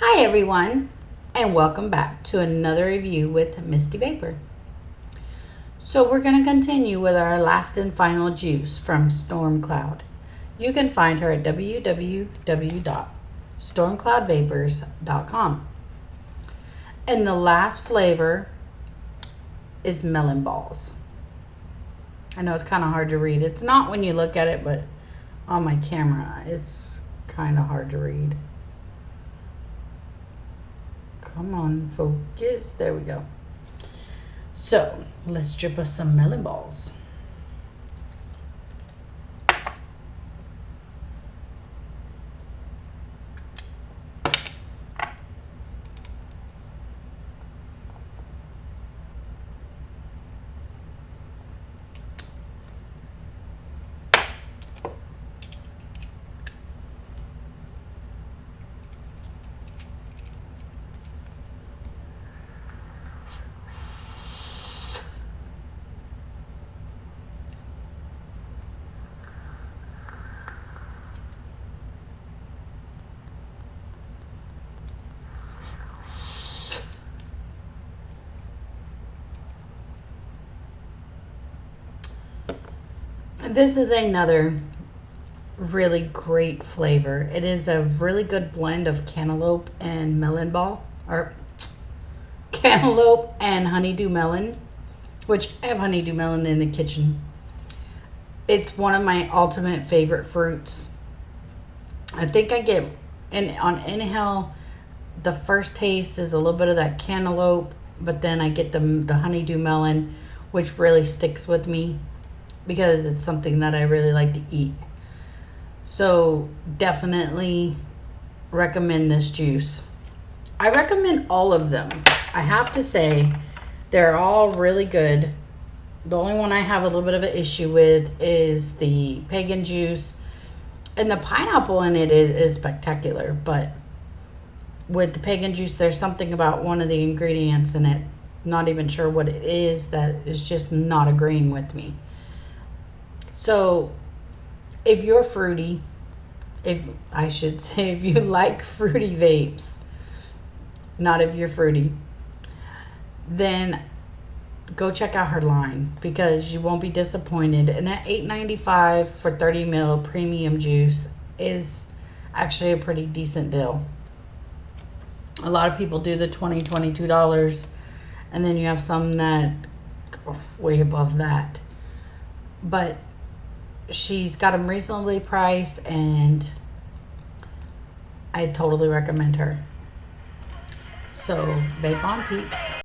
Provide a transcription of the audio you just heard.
Hi everyone, and welcome back to another review with Misty Vapor. So we're going to continue with our last and final juice from Storm Cloud. You can find her at www.stormcloudvapors.com. And the last flavor is Mellon Balls. I know it's kind of hard to read. It's not when you look at it, but on my camera, it's kind of hard to read. Come on, focus. There we go. So, let's drip us some Mellon Balls. This is another really great flavor. It is a really good blend of cantaloupe and melon ball, or cantaloupe and honeydew melon, which I have honeydew melon in the kitchen. It's one of my ultimate favorite fruits. I think I get, and on inhale, the first taste is a little bit of that cantaloupe, but then I get the honeydew melon, which really sticks with me because it's something that I really like to eat. So definitely recommend this juice. I recommend all of them. I have to say they're all really good. The only one I have a little bit of an issue with is the pagan juice, and the pineapple in it is spectacular, but with the pagan juice there's something about one of the ingredients in it, not even sure what it is, that is just not agreeing with me. So if you're fruity, if I should say, if you like fruity vapes, not if you're fruity, then go check out her line because you won't be disappointed. And at $8.95 for 30 ml premium juice is actually a pretty decent deal. A lot of people do the $22, and then you have some that go way above that. But she's got them reasonably priced, and I totally recommend her. So, vape on, peeps.